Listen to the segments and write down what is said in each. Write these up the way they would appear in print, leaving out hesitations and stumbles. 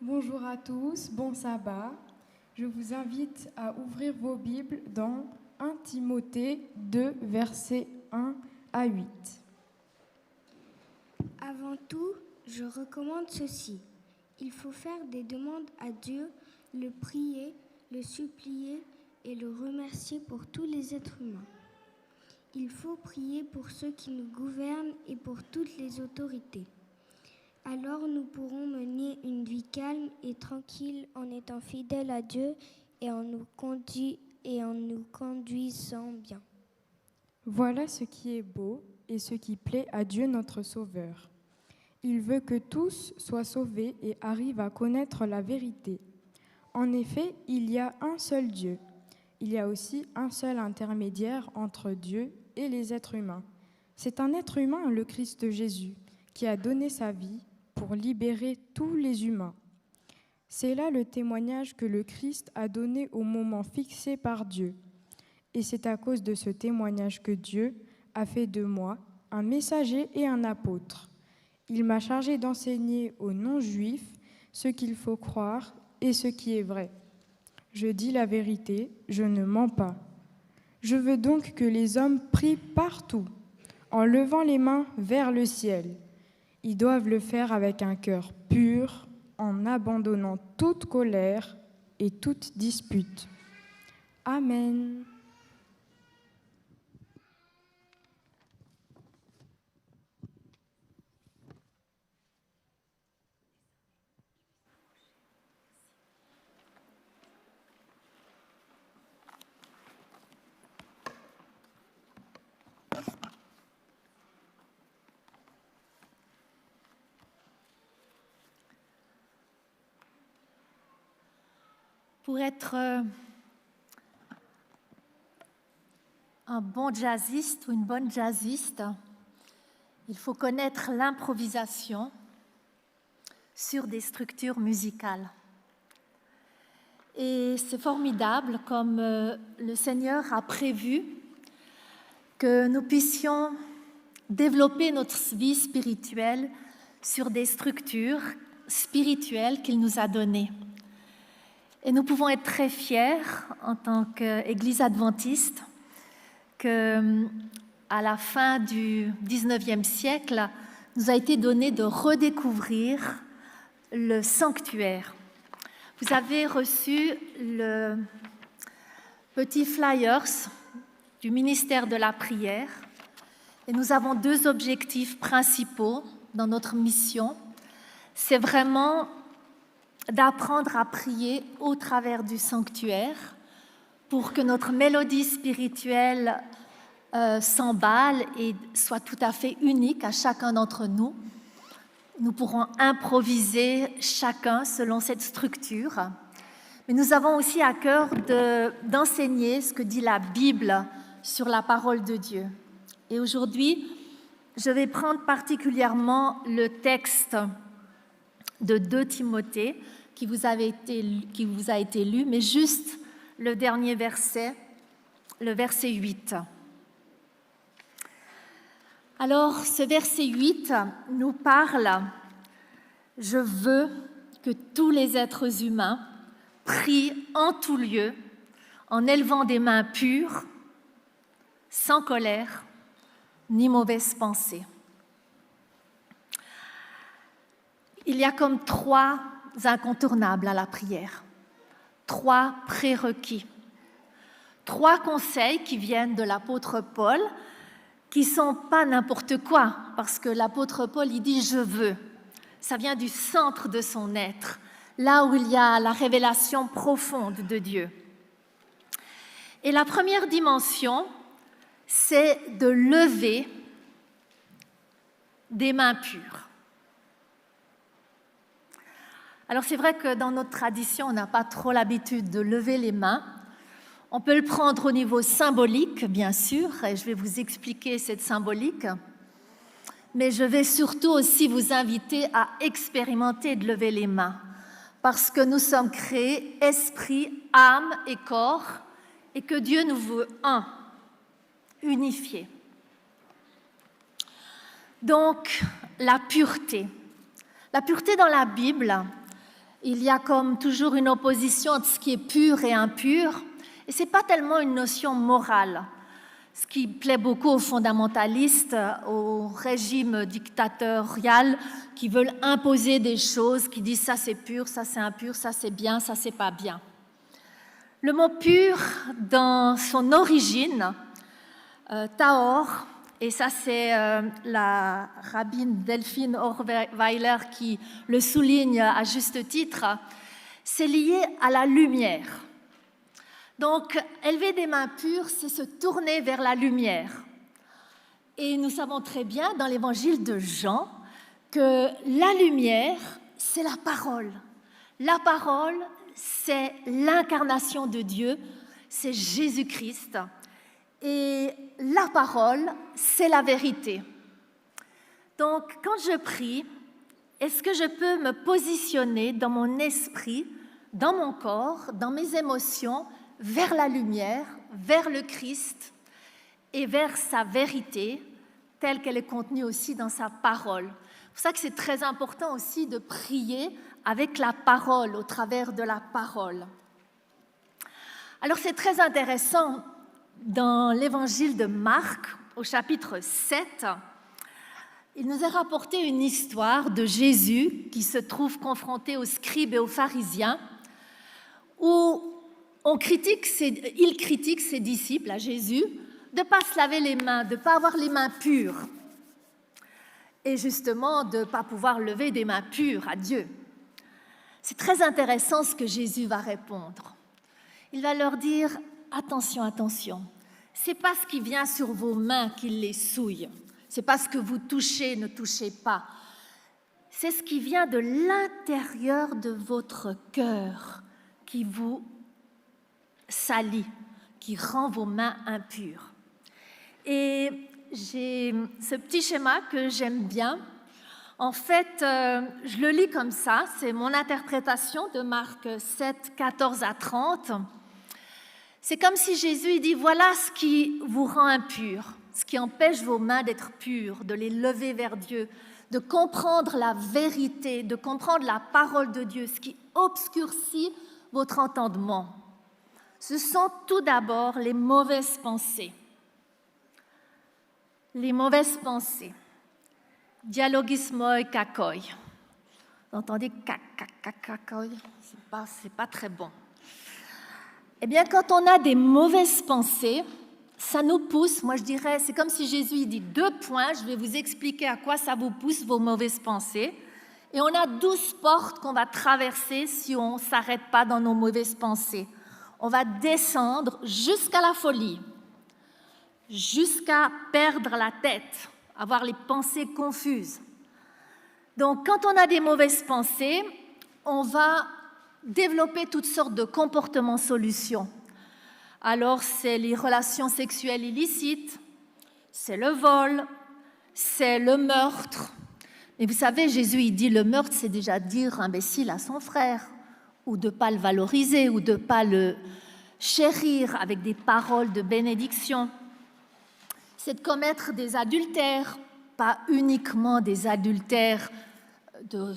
Bonjour à tous, bon sabbat. Je vous invite à ouvrir vos Bibles dans 1 Timothée 2, versets 1 à 8. Avant tout, je recommande ceci. Il faut faire des demandes à Dieu, le prier, le supplier et le remercier pour tous les êtres humains. Il faut prier pour ceux qui nous gouvernent et pour toutes les autorités. Alors nous pourrons mener une vie calme et tranquille en étant fidèles à Dieu et en nous conduisant bien. Voilà ce qui est beau et ce qui plaît à Dieu notre Sauveur. Il veut que tous soient sauvés et arrivent à connaître la vérité. En effet, il y a un seul Dieu. Il y a aussi un seul intermédiaire entre Dieu et les êtres humains. C'est un être humain, le Christ Jésus, qui a donné sa vie pour libérer tous les humains. C'est là le témoignage que le Christ a donné au moment fixé par Dieu. Et c'est à cause de ce témoignage que Dieu a fait de moi un messager et un apôtre. Il m'a chargé d'enseigner aux non-juifs ce qu'il faut croire et ce qui est vrai. Je dis la vérité, je ne mens pas. Je veux donc que les hommes prient partout, en levant les mains vers le ciel. Ils doivent le faire avec un cœur pur, en abandonnant toute colère et toute dispute. Amen. Pour être un bon jazziste ou une bonne jazziste, il faut connaître l'improvisation sur des structures musicales. Et c'est formidable comme le Seigneur a prévu que nous puissions développer notre vie spirituelle sur des structures spirituelles qu'il nous a données. Et nous pouvons être très fiers en tant qu'Église adventiste qu'à la fin du 19e siècle, nous a été donné de redécouvrir le sanctuaire. Vous avez reçu le petit flyers du ministère de la prière et nous avons deux objectifs principaux dans notre mission. C'est vraiment d'apprendre à prier au travers du sanctuaire pour que notre mélodie spirituelle s'emballe et soit tout à fait unique à chacun d'entre nous. Nous pourrons improviser chacun selon cette structure. Mais nous avons aussi à cœur d'enseigner ce que dit la Bible sur la parole de Dieu. Et aujourd'hui, je vais prendre particulièrement le texte de 2 Timothée qui vous a été lu, mais juste le dernier verset, le verset 8. Alors, ce verset 8 nous parle « Je veux que tous les êtres humains prient en tout lieu, en élevant des mains pures, sans colère, ni mauvaise pensée. » Il y a comme 3 incontournables à la prière, 3 prérequis, 3 conseils qui viennent de l'apôtre Paul, qui ne sont pas n'importe quoi, parce que l'apôtre Paul, il dit « je veux ». Ça vient du centre de son être, là où il y a la révélation profonde de Dieu. Et la première dimension, c'est de lever des mains pures. Alors c'est vrai que dans notre tradition, on n'a pas trop l'habitude de lever les mains. On peut le prendre au niveau symbolique, bien sûr, et je vais vous expliquer cette symbolique. Mais je vais surtout aussi vous inviter à expérimenter de lever les mains, parce que nous sommes créés esprit, âme et corps, et que Dieu nous veut un, unifié. Donc, la pureté. La pureté dans la Bible, il y a comme toujours une opposition entre ce qui est pur et impur. Et ce n'est pas tellement une notion morale, ce qui plaît beaucoup aux fondamentalistes, au régime dictatorial qui veulent imposer des choses, qui disent ça c'est pur, ça c'est impur, ça c'est bien, ça c'est pas bien. Le mot pur, dans son origine, tahor, et ça c'est la rabbine Delphine Orweiler qui le souligne à juste titre, c'est lié à la lumière. Donc, élever des mains pures, c'est se tourner vers la lumière. Et nous savons très bien dans l'évangile de Jean que la lumière, c'est la parole. La parole, c'est l'incarnation de Dieu, c'est Jésus-Christ. Et la parole, c'est la vérité. Donc, quand je prie, est-ce que je peux me positionner dans mon esprit, dans mon corps, dans mes émotions, vers la lumière, vers le Christ et vers sa vérité, telle qu'elle est contenue aussi dans sa parole. C'est pour ça que c'est très important aussi de prier avec la parole, au travers de la parole. Alors c'est très intéressant, dans l'évangile de Marc, au chapitre 7, il nous est rapporté une histoire de Jésus qui se trouve confronté aux scribes et aux pharisiens, où il critique ses disciples, à Jésus, de ne pas se laver les mains, de ne pas avoir les mains pures, et justement de ne pas pouvoir lever des mains pures à Dieu. C'est très intéressant ce que Jésus va répondre. Il va leur dire, attention, attention, ce n'est pas ce qui vient sur vos mains qui les souille, ce n'est pas ce que vous touchez, ne touchez pas, c'est ce qui vient de l'intérieur de votre cœur qui vous salit, qui rend vos mains impures. Et j'ai ce petit schéma que j'aime bien. En fait, je le lis comme ça, c'est mon interprétation de Marc 7, 14 à 30. C'est comme si Jésus dit, voilà ce qui vous rend impur, ce qui empêche vos mains d'être pures, de les lever vers Dieu, de comprendre la vérité, de comprendre la parole de Dieu, ce qui obscurcit votre entendement. Ce sont tout d'abord les mauvaises pensées. Les mauvaises pensées. Dialogismoi kakoi. Vous entendez kakoi? C'est pas très bon. Eh bien, quand on a des mauvaises pensées, ça nous pousse, moi je dirais, c'est comme si Jésus dit 2 points, je vais vous expliquer à quoi ça vous pousse, vos mauvaises pensées. Et on a 12 portes qu'on va traverser si on ne s'arrête pas dans nos mauvaises pensées. On va descendre jusqu'à la folie, jusqu'à perdre la tête, avoir les pensées confuses. Donc, quand on a des mauvaises pensées, on va développer toutes sortes de comportements solutions. Alors, c'est les relations sexuelles illicites, c'est le vol, c'est le meurtre. Et vous savez, Jésus, il dit le meurtre, c'est déjà dire imbécile à son frère, ou de ne pas le valoriser, ou de ne pas le chérir avec des paroles de bénédiction. C'est de commettre des adultères, pas uniquement des adultères de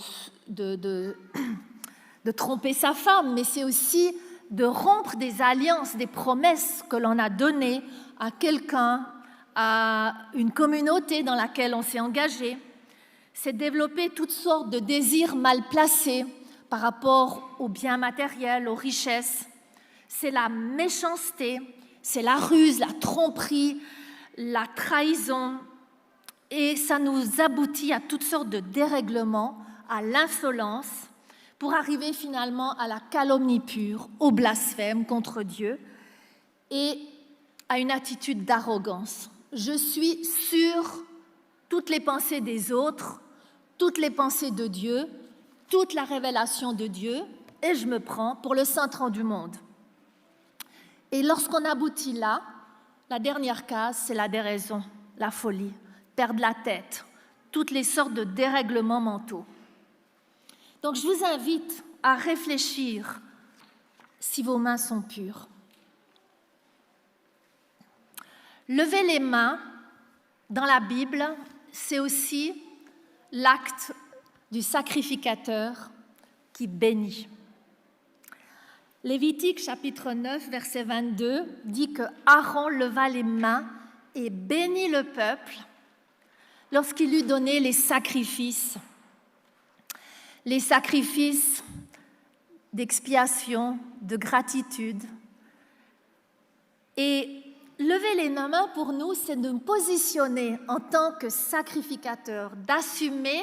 tromper sa femme, mais c'est aussi de rompre des alliances, des promesses que l'on a données à quelqu'un, à une communauté dans laquelle on s'est engagé. C'est développer toutes sortes de désirs mal placés par rapport aux biens matériels, aux richesses. C'est la méchanceté, c'est la ruse, la tromperie, la trahison. Et ça nous aboutit à toutes sortes de dérèglements, à l'insolence, pour arriver finalement à la calomnie pure, au blasphème contre Dieu et à une attitude d'arrogance. Je suis sur toutes les pensées des autres, toutes les pensées de Dieu, toute la révélation de Dieu, et je me prends pour le centre du monde. Et lorsqu'on aboutit là, la dernière case, c'est la déraison, la folie, perdre la tête, toutes les sortes de dérèglements mentaux. Donc je vous invite à réfléchir si vos mains sont pures. Lever les mains dans la Bible, c'est aussi l'acte du sacrificateur qui bénit. Lévitique chapitre 9, verset 22 dit que Aaron leva les mains et bénit le peuple lorsqu'il eut donné les sacrifices d'expiation, de gratitude. Et lever les mains pour nous, c'est de nous positionner en tant que sacrificateur, d'assumer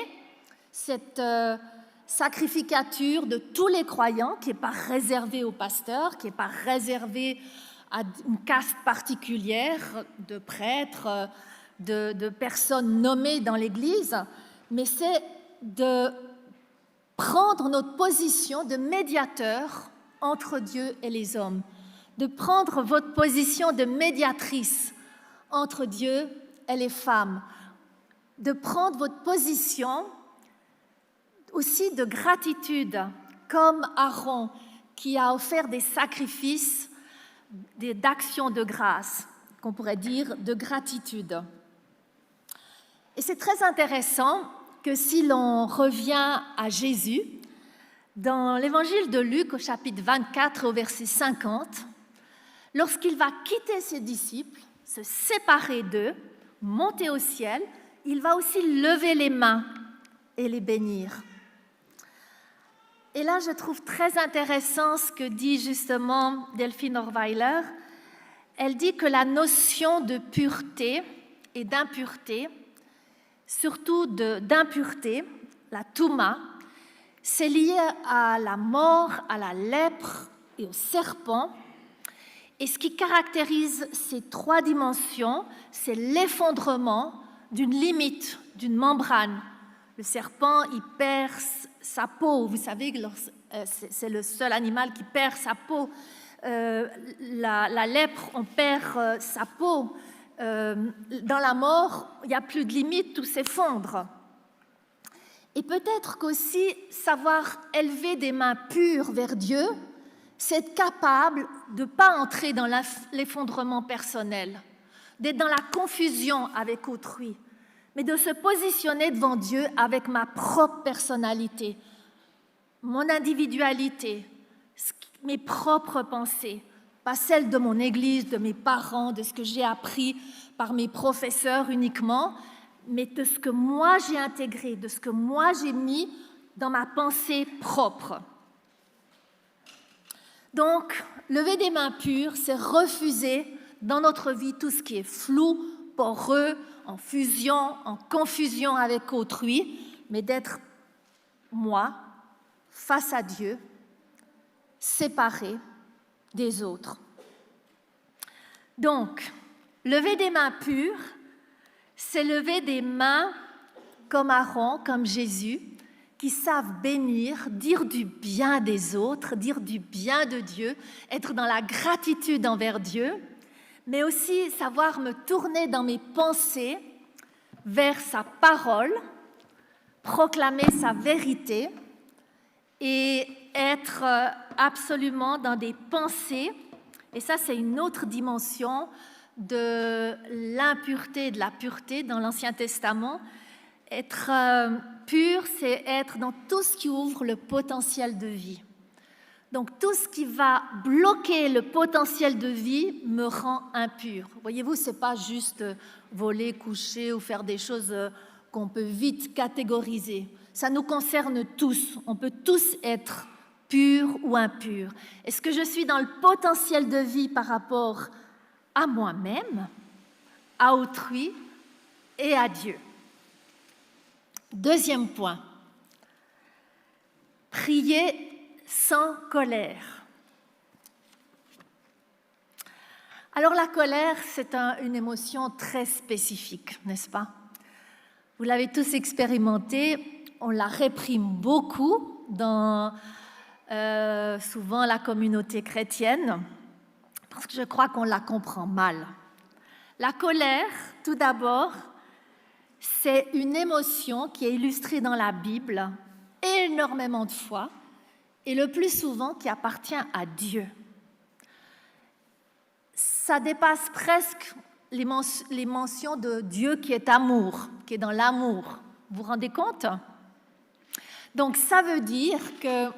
cette sacrificature de tous les croyants, qui n'est pas réservée aux pasteurs, qui n'est pas réservée à une caste particulière de prêtres, de personnes nommées dans l'Église, mais c'est de prendre notre position de médiateur entre Dieu et les hommes, de prendre votre position de médiatrice entre Dieu et les femmes, de prendre votre position aussi de gratitude, comme Aaron qui a offert des sacrifices d'actions de grâce, qu'on pourrait dire de gratitude. Et c'est très intéressant que si l'on revient à Jésus, dans l'évangile de Luc au chapitre 24 au verset 50, lorsqu'il va quitter ses disciples, se séparer d'eux, monter au ciel, il va aussi lever les mains et les bénir. Et là, je trouve très intéressant ce que dit justement Delphine Orweiler. Elle dit que la notion de pureté et d'impureté, surtout d'impureté, la touma, c'est lié à la mort, à la lèpre et au serpent. Et ce qui caractérise ces trois dimensions, c'est l'effondrement d'une limite, d'une membrane. Le serpent, il perd sa peau. Vous savez que c'est le seul animal qui perd sa peau. La lèpre, on perd sa peau. Dans la mort, il n'y a plus de limite, tout s'effondre. Et peut-être qu'aussi savoir élever des mains pures vers Dieu, c'est être capable de ne pas entrer dans l'effondrement personnel, d'être dans la confusion avec autrui, mais de se positionner devant Dieu avec ma propre personnalité, mon individualité, mes propres pensées, pas celles de mon église, de mes parents, de ce que j'ai appris par mes professeurs uniquement, mais de ce que moi j'ai intégré, de ce que moi j'ai mis dans ma pensée propre. Donc, lever des mains pures, c'est refuser dans notre vie tout ce qui est flou, poreux, en fusion, en confusion avec autrui, mais d'être moi, face à Dieu, séparé des autres. Donc, lever des mains pures, c'est lever des mains comme Aaron, comme Jésus, qui savent bénir, dire du bien des autres, dire du bien de Dieu, être dans la gratitude envers Dieu, mais aussi savoir me tourner dans mes pensées vers sa parole, proclamer sa vérité et être absolument dans des pensées. Et ça, c'est une autre dimension de l'impureté et de la pureté dans l'Ancien Testament. Être pur, c'est être dans tout ce qui ouvre le potentiel de vie. Donc tout ce qui va bloquer le potentiel de vie me rend impur. Voyez-vous, ce n'est pas juste voler, coucher ou faire des choses qu'on peut vite catégoriser. Ça nous concerne tous. On peut tous être purs ou impurs. Est-ce que je suis dans le potentiel de vie par rapport à moi-même, à autrui et à Dieu? Deuxième point, prier sans colère. Alors la colère, c'est une émotion très spécifique, n'est-ce pas? Vous l'avez tous expérimenté, on la réprime beaucoup dans souvent la communauté chrétienne, parce que je crois qu'on la comprend mal. La colère, tout d'abord, c'est une émotion qui est illustrée dans la Bible énormément de fois et le plus souvent qui appartient à Dieu. Ça dépasse presque les mentions de Dieu qui est amour, qui est dans l'amour. Vous vous rendez compte? Donc ça veut dire que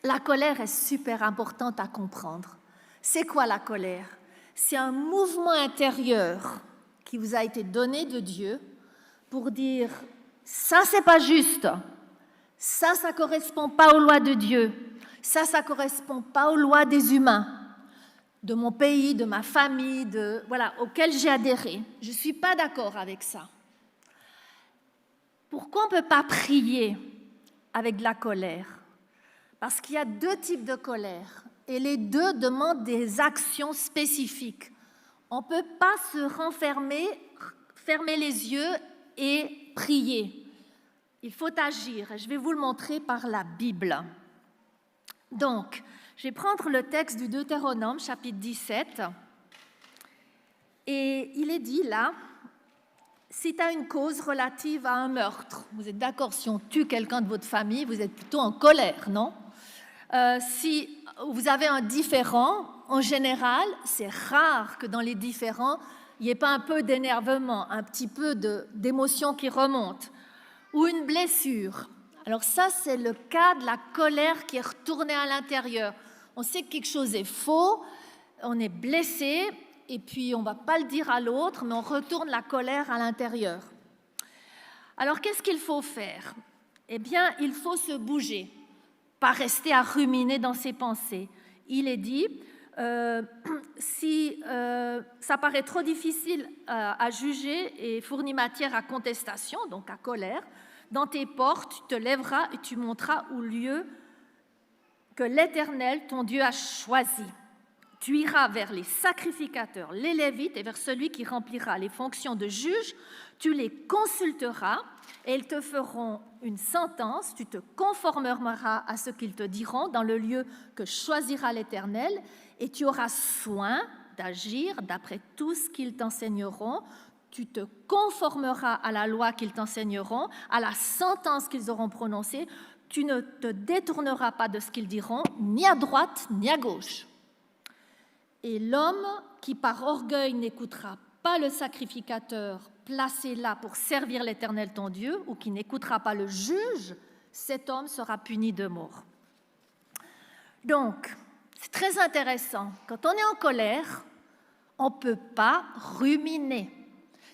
la colère est super importante à comprendre. C'est quoi la colère? C'est un mouvement intérieur qui vous a été donné de Dieu pour dire « ça, c'est pas juste, ça correspond pas aux lois de Dieu, ça correspond pas aux lois des humains, de mon pays, de ma famille, auquel j'ai adhéré. Je suis pas d'accord avec ça. » Pourquoi on ne peut pas prier avec de la colère? Parce qu'il y a deux types de colère et les deux demandent des actions spécifiques. On ne peut pas se renfermer, fermer les yeux et prier. Il faut agir et je vais vous le montrer par la Bible. Donc, je vais prendre le texte du Deutéronome, chapitre 17, et il est dit là, si tu as une cause relative à un meurtre, vous êtes d'accord, si on tue quelqu'un de votre famille, vous êtes plutôt en colère, non? Si vous avez un différend, en général, c'est rare que dans les différends, il n'y ait pas un peu d'énervement, un petit peu d'émotion qui remonte, ou une blessure. Alors ça, c'est le cas de la colère qui est retournée à l'intérieur. On sait que quelque chose est faux, on est blessé, et puis on ne va pas le dire à l'autre, mais on retourne la colère à l'intérieur. Alors qu'est-ce qu'il faut faire? Eh bien, il faut se bouger, pas rester à ruminer dans ses pensées. Il est dit, si ça paraît trop difficile à juger et fournit matière à contestation, donc à colère, dans tes portes, tu te lèveras et tu monteras au lieu que l'Éternel, ton Dieu, a choisi. Tu iras vers les sacrificateurs, les Lévites, et vers celui qui remplira les fonctions de juge. Tu les consulteras et ils te feront une sentence. Tu te conformeras à ce qu'ils te diront dans le lieu que choisira l'Éternel et tu auras soin d'agir d'après tout ce qu'ils t'enseigneront. Tu te conformeras à la loi qu'ils t'enseigneront, à la sentence qu'ils auront prononcée. Tu ne te détourneras pas de ce qu'ils diront, ni à droite ni à gauche. Et l'homme qui par orgueil n'écoutera pas le sacrificateur placé là pour servir l'Éternel ton Dieu, ou qui n'écoutera pas le juge, cet homme sera puni de mort. Donc, c'est très intéressant. Quand on est en colère, on ne peut pas ruminer.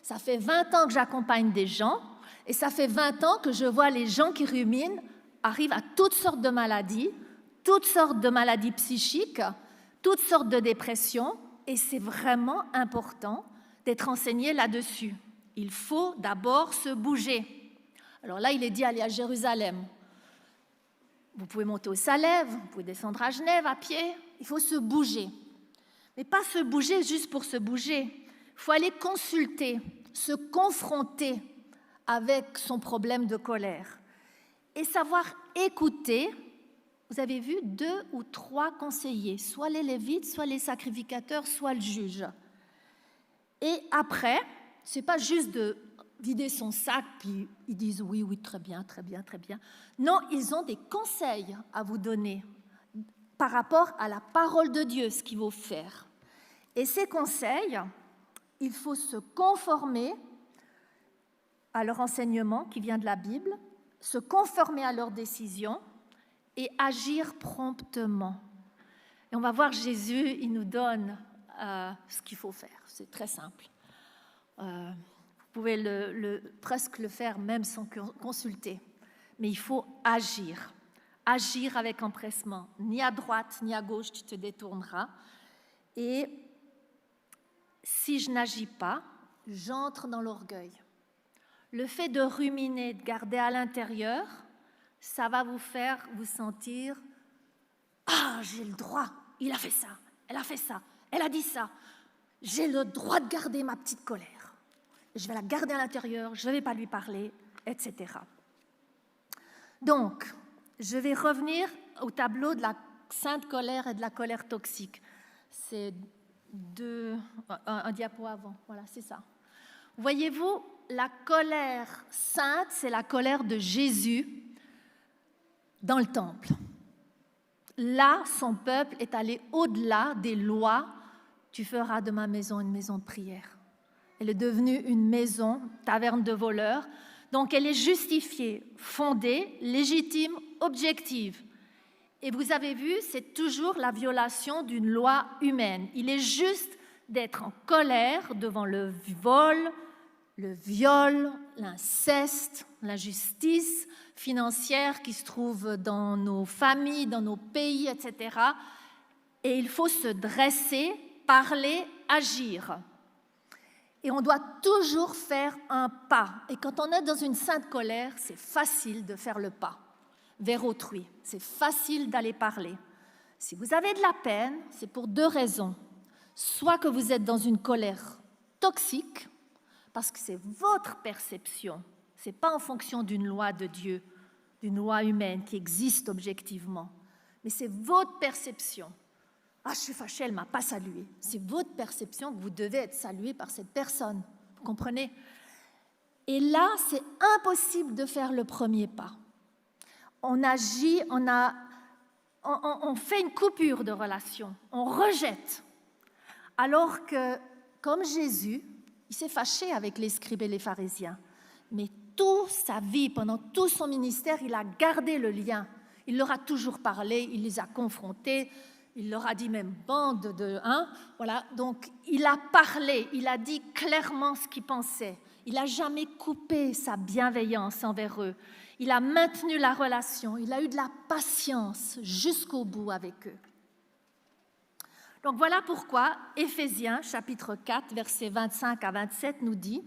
Ça fait 20 ans que j'accompagne des gens, et ça fait 20 ans que je vois les gens qui ruminent arrivent à toutes sortes de maladies psychiques, toutes sortes de dépressions, et c'est vraiment important d'être enseigné là-dessus. Il faut d'abord se bouger. Alors là, il est dit aller à Jérusalem. Vous pouvez monter au Salève, vous pouvez descendre à Genève à pied, il faut se bouger. Mais pas se bouger juste pour se bouger. Il faut aller consulter, se confronter avec son problème de colère et savoir écouter. Vous avez vu 2 ou 3 conseillers, soit les Lévites, soit les sacrificateurs, soit le juge. Et après, ce n'est pas juste de vider son sac, puis ils disent oui, très bien. Non, ils ont des conseils à vous donner par rapport à la parole de Dieu, ce qu'il faut faire. Et ces conseils, il faut se conformer à leur enseignement qui vient de la Bible, se conformer à leurs décisions, et agir promptement. Et on va voir Jésus, il nous donne ce qu'il faut faire. C'est très simple. Vous pouvez presque le faire même sans consulter. Mais il faut agir. Agir avec empressement. Ni à droite, ni à gauche, tu te détourneras. Et si je n'agis pas, j'entre dans l'orgueil. Le fait de ruminer, de garder à l'intérieur, ça va vous faire vous sentir « Ah, j'ai le droit, il a fait ça, elle a fait ça, elle a dit ça. J'ai le droit de garder ma petite colère. Je vais la garder à l'intérieur, je ne vais pas lui parler, etc. » Donc, je vais revenir au tableau de la sainte colère et de la colère toxique. C'est un diapo avant, voilà, c'est ça. Voyez-vous, la colère sainte, c'est la colère de Jésus dans le temple. Là, son peuple est allé au-delà des lois. Tu feras de ma maison une maison de prière. Elle est devenue une maison, taverne de voleurs. Donc, elle est justifiée, fondée, légitime, objective. Et vous avez vu, c'est toujours la violation d'une loi humaine. Il est juste d'être en colère devant le vol, le viol, l'inceste, l'injustice financière qui se trouve dans nos familles, dans nos pays, etc. Et il faut se dresser, parler, agir. Et on doit toujours faire un pas. Et quand on est dans une sainte colère, c'est facile de faire le pas vers autrui. C'est facile d'aller parler. Si vous avez de la peine, c'est pour deux raisons. Soit que vous êtes dans une colère toxique, parce que c'est votre perception, ce n'est pas en fonction d'une loi de Dieu, d'une loi humaine qui existe objectivement, mais c'est votre perception. Ah, je suis fâchée, elle ne m'a pas salué. C'est votre perception que vous devez être salué par cette personne. Vous comprenez? Et là, c'est impossible de faire le premier pas. On agit, on fait une coupure de relation, on rejette. Alors que, comme Jésus, il s'est fâché avec les scribes et les pharisiens. Mais toute sa vie, pendant tout son ministère, il a gardé le lien. Il leur a toujours parlé, il les a confrontés. Il leur a dit même bande de... voilà. Donc, il a parlé, il a dit clairement ce qu'il pensait. Il n'a jamais coupé sa bienveillance envers eux. Il a maintenu la relation, il a eu de la patience jusqu'au bout avec eux. Donc, voilà pourquoi Éphésiens, chapitre 4, versets 25 à 27, nous dit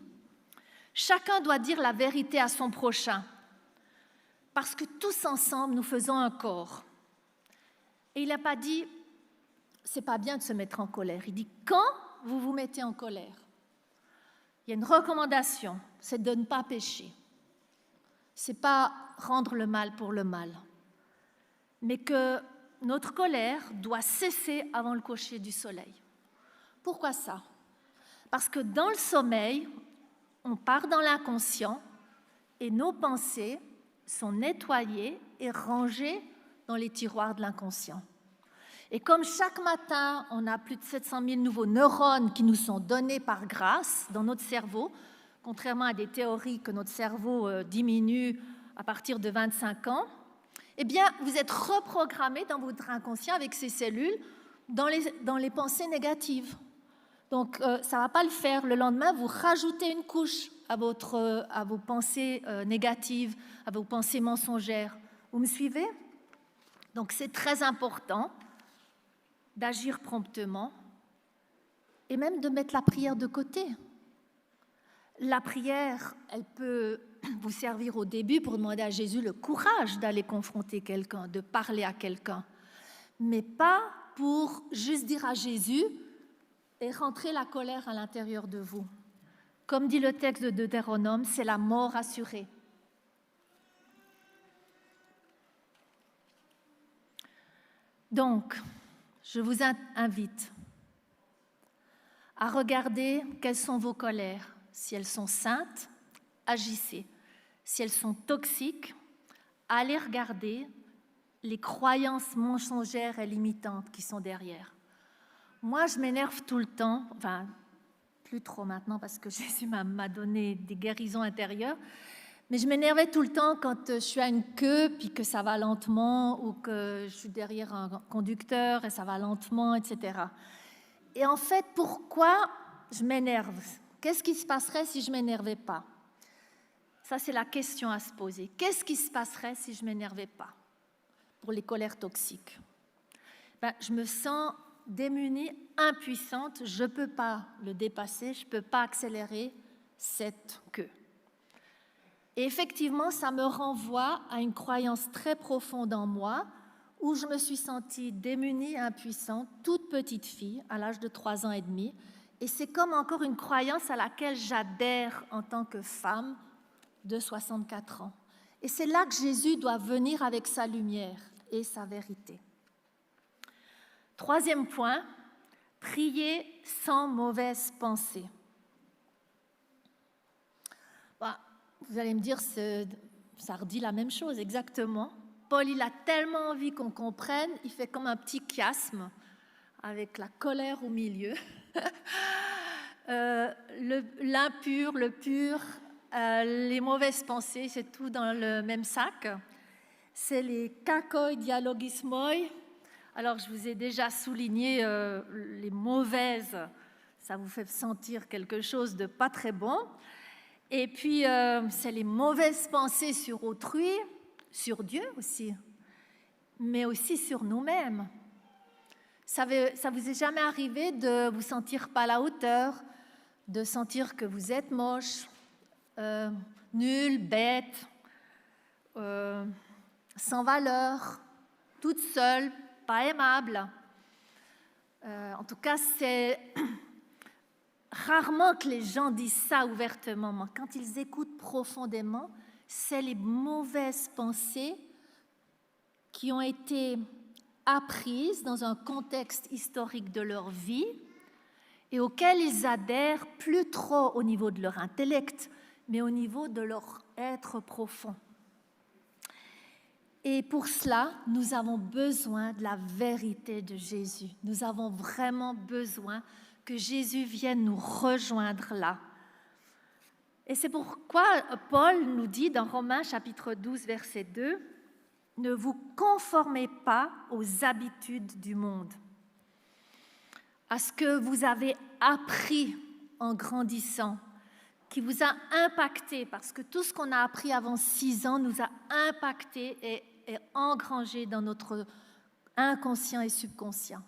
« Chacun doit dire la vérité à son prochain, parce que tous ensemble, nous faisons un corps. » Et il n'a pas dit, c'est pas bien de se mettre en colère. Il dit, quand vous vous mettez en colère, il y a une recommandation, c'est de ne pas pécher. C'est pas rendre le mal pour le mal. Mais que notre colère doit cesser avant le coucher du soleil. Pourquoi ça? Parce que dans le sommeil, on part dans l'inconscient et nos pensées sont nettoyées et rangées dans les tiroirs de l'inconscient. Et comme chaque matin, on a plus de 700 000 nouveaux neurones qui nous sont donnés par grâce dans notre cerveau, contrairement à des théories que notre cerveau diminue à partir de 25 ans, eh bien, vous êtes reprogrammé dans votre inconscient avec ces cellules dans les pensées négatives. Donc, ça ne va pas le faire. Le lendemain, vous rajoutez une couche à vos pensées négatives, à vos pensées mensongères. Vous me suivez? Donc, c'est très important d'agir promptement et même de mettre la prière de côté. La prière, elle peut vous servir au début pour demander à Jésus le courage d'aller confronter quelqu'un, de parler à quelqu'un, mais pas pour juste dire à Jésus et rentrer la colère à l'intérieur de vous. Comme dit le texte de Deutéronome, c'est la mort assurée. Donc, je vous invite à regarder quelles sont vos colères. Si elles sont saintes, agissez. Si elles sont toxiques, allez regarder les croyances mensongères et limitantes qui sont derrière. Moi, je m'énerve tout le temps, enfin, plus trop maintenant parce que Jésus m'a donné des guérisons intérieures, mais je m'énervais tout le temps quand je suis à une queue puis que ça va lentement ou que je suis derrière un conducteur et ça va lentement, etc. Et en fait, pourquoi je m'énerve? Qu'est-ce qui se passerait si je ne m'énervais pas? Ça, c'est la question à se poser. Qu'est-ce qui se passerait si je ne m'énervais pas pour les colères toxiques? Je me sens démunie, impuissante. Je ne peux pas le dépasser, je ne peux pas accélérer cette queue. Et effectivement, ça me renvoie à une croyance très profonde en moi où je me suis sentie démunie, impuissante, toute petite fille, à l'âge de 3 ans et demi. Et c'est comme encore une croyance à laquelle j'adhère en tant que femme de 64 ans. Et c'est là que Jésus doit venir avec sa lumière et sa vérité. 3e point, prier sans mauvaise pensée. Vous allez me dire, ça redit la même chose, exactement. Paul, il a tellement envie qu'on comprenne, il fait comme un petit chiasme avec la colère au milieu. L'impur, le pur, les mauvaises pensées, c'est tout dans le même sac. c'est les kakoi dialogismoi. Alors, je vous ai déjà souligné les mauvaises, ça vous fait sentir quelque chose de pas très bon. Et puis, c'est les mauvaises pensées sur autrui, sur Dieu aussi, mais aussi sur nous-mêmes. Ça vous est jamais arrivé de vous sentir pas à la hauteur, de sentir que vous êtes moche, nul, bête, sans valeur, toute seule, pas aimable. En tout cas, c'est rarement que les gens disent ça ouvertement, mais quand ils écoutent profondément, c'est les mauvaises pensées qui ont été apprises dans un contexte historique de leur vie et auxquelles ils adhèrent plus trop au niveau de leur intellect, mais au niveau de leur être profond. Et pour cela, nous avons besoin de la vérité de Jésus. Nous avons vraiment besoin que Jésus vienne nous rejoindre là. Et c'est pourquoi Paul nous dit dans Romains chapitre 12, verset 2, « Ne vous conformez pas aux habitudes du monde, à ce que vous avez appris en grandissant, qui vous a impacté, parce que tout ce qu'on a appris avant 6 ans nous a impacté et engrangé dans notre inconscient et subconscient.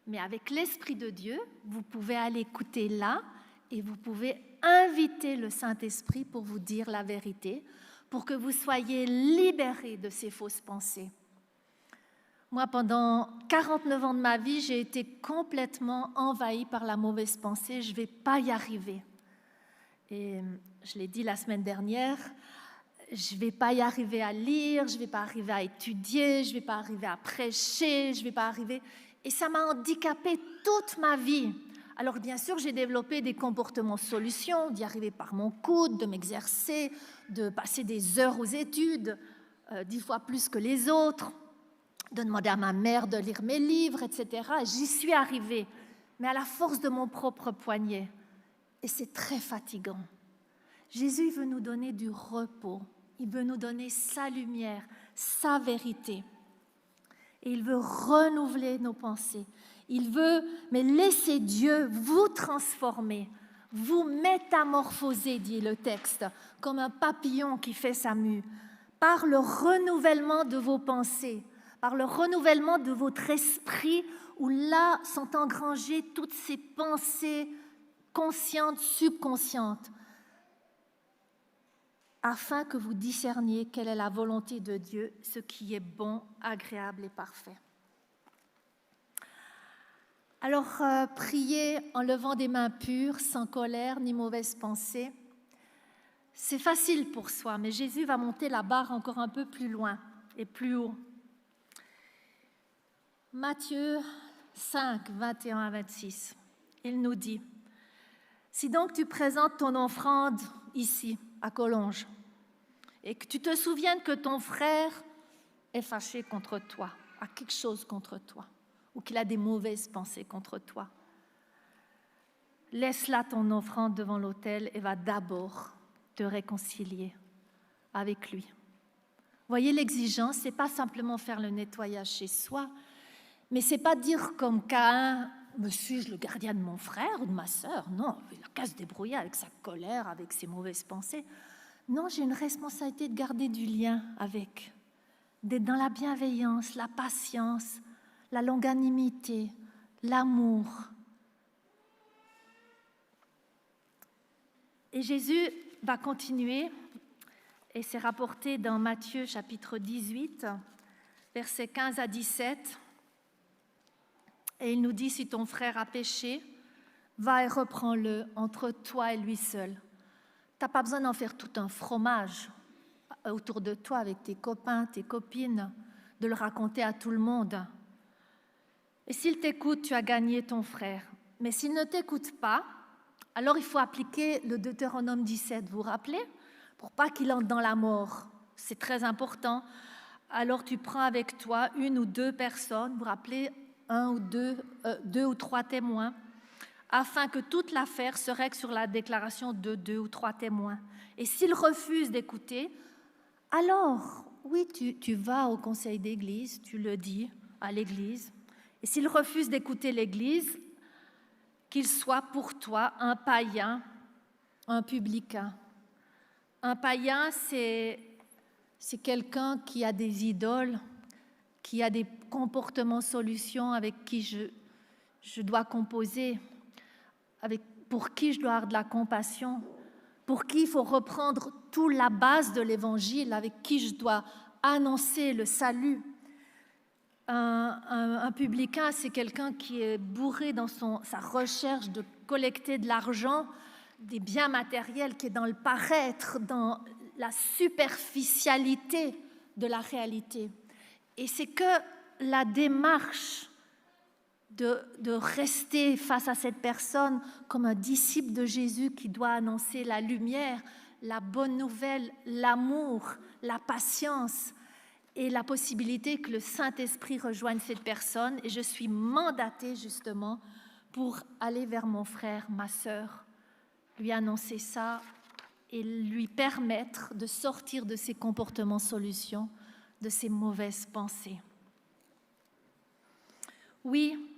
Mais avec l'Esprit de Dieu, vous pouvez aller écouter là et vous pouvez inviter le Saint-Esprit pour vous dire la vérité, pour que vous soyez libérés de ces fausses pensées. Moi, pendant 49 ans de ma vie, j'ai été complètement envahie par la mauvaise pensée. Je ne vais pas y arriver. Et je l'ai dit la semaine dernière, je ne vais pas y arriver à lire, je ne vais pas arriver à étudier, je ne vais pas arriver à prêcher, je ne vais pas arriver... Et ça m'a handicapée toute ma vie. Alors bien sûr, j'ai développé des comportements solutions, d'y arriver par mon coude, de m'exercer, de passer des heures aux études, 10 fois plus que les autres, de demander à ma mère de lire mes livres, etc. J'y suis arrivée, mais à la force de mon propre poignet. Et c'est très fatigant. Jésus veut nous donner du repos. Il veut nous donner sa lumière, sa vérité. Et il veut renouveler nos pensées. Il veut, mais laissez Dieu vous transformer, vous métamorphoser, dit le texte, comme un papillon qui fait sa mue, par le renouvellement de vos pensées, par le renouvellement de votre esprit, où là sont engrangées toutes ces pensées conscientes, subconscientes, afin que vous discerniez quelle est la volonté de Dieu, ce qui est bon, agréable et parfait. Alors, prier en levant des mains pures, sans colère ni mauvaise pensée, c'est facile pour soi, mais Jésus va monter la barre encore un peu plus loin et plus haut. Matthieu 5, 21 à 26, il nous dit « Si donc tu présentes ton offrande ici, à Collonges, et que tu te souviennes que ton frère est fâché contre toi, a quelque chose contre toi, ou qu'il a des mauvaises pensées contre toi, laisse là ton offrande devant l'autel et va d'abord te réconcilier avec lui. » Voyez l'exigence, c'est pas simplement faire le nettoyage chez soi, mais c'est pas dire comme Caïn, me suis-je le gardien de mon frère ou de ma sœur? Non, il n'a qu'à se débrouiller avec sa colère, avec ses mauvaises pensées. Non, j'ai une responsabilité de garder du lien avec, d'être dans la bienveillance, la patience, la longanimité, l'amour. Et Jésus va continuer, et c'est rapporté dans Matthieu chapitre 18, versets 15 à 17. Et il nous dit, si ton frère a péché, va et reprends-le entre toi et lui seul. Tu n'as pas besoin d'en faire tout un fromage autour de toi avec tes copains, tes copines, de le raconter à tout le monde. Et s'il t'écoute, tu as gagné ton frère. Mais s'il ne t'écoute pas, alors il faut appliquer le Deutéronome 17, vous vous rappelez? Pour pas qu'il entre dans la mort. C'est très important. Alors tu prends avec toi 1 ou 2 personnes, vous vous rappelez, 1 ou 2 ou 3 témoins, afin que toute l'affaire se règle sur la déclaration de 2 ou 3 témoins. Et s'ils refusent d'écouter, alors oui, tu vas au conseil d'église, tu le dis à l'église. Et s'il refuse d'écouter l'église, qu'il soit pour toi un païen, un publicain. Un païen, c'est quelqu'un qui a des idoles, qui a des comportements solutions avec qui je dois composer, pour qui je dois avoir de la compassion, pour qui il faut reprendre toute la base de l'Évangile, avec qui je dois annoncer le salut. Un publicain, c'est quelqu'un qui est bourré dans sa recherche de collecter de l'argent, des biens matériels, qui est dans le paraître, dans la superficialité de la réalité. Et c'est que la démarche de rester face à cette personne comme un disciple de Jésus qui doit annoncer la lumière, la bonne nouvelle, l'amour, la patience et la possibilité que le Saint-Esprit rejoigne cette personne. Et je suis mandatée justement pour aller vers mon frère, ma sœur, lui annoncer ça et lui permettre de sortir de ses comportements solutions, de ses mauvaises pensées. Oui,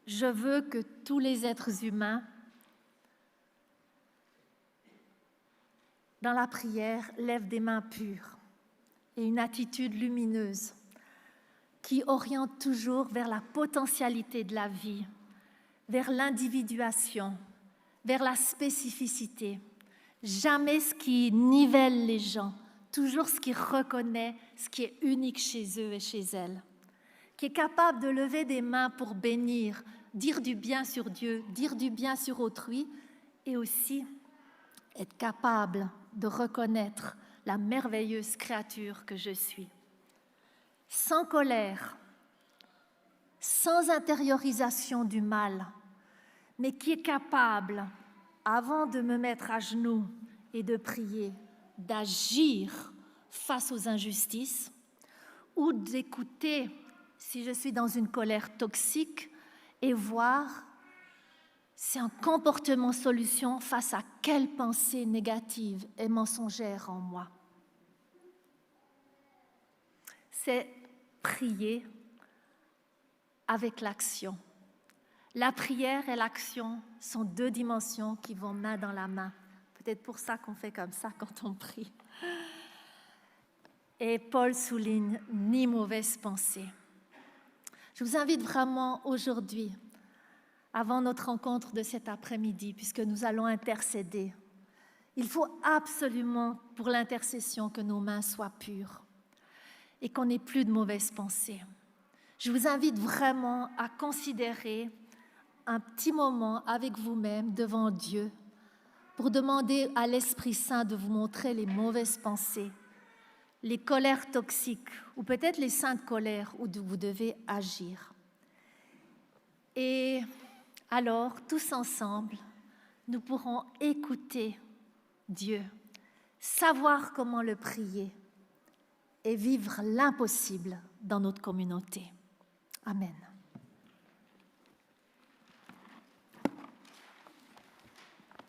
je veux que tous les êtres humains, dans la prière, lèvent des mains pures et une attitude lumineuse qui oriente toujours vers la potentialité de la vie, vers l'individuation, vers la spécificité. Jamais ce qui nivelle les gens, toujours ce qui reconnaît ce qui est unique chez eux et chez elles, qui est capable de lever des mains pour bénir, dire du bien sur Dieu, dire du bien sur autrui, et aussi être capable de reconnaître la merveilleuse créature que je suis. Sans colère, sans intériorisation du mal, mais qui est capable, avant de me mettre à genoux et de prier, d'agir face aux injustices ou d'écouter si je suis dans une colère toxique et voir c'est un comportement solution face à quelle pensée négative et mensongère en moi. C'est prier avec l'action. La prière et l'action sont deux dimensions qui vont main dans la main. Peut-être pour ça qu'on fait comme ça quand on prie. Et Paul souligne « ni mauvaise pensée ». Je vous invite vraiment aujourd'hui, avant notre rencontre de cet après-midi, puisque nous allons intercéder, il faut absolument pour l'intercession que nos mains soient pures et qu'on n'ait plus de mauvaises pensées. Je vous invite vraiment à considérer un petit moment avec vous-même devant Dieu pour demander à l'Esprit Saint de vous montrer les mauvaises pensées, les colères toxiques ou peut-être les saintes colères où vous devez agir. Et alors, tous ensemble, nous pourrons écouter Dieu, savoir comment le prier et vivre l'impossible dans notre communauté. Amen.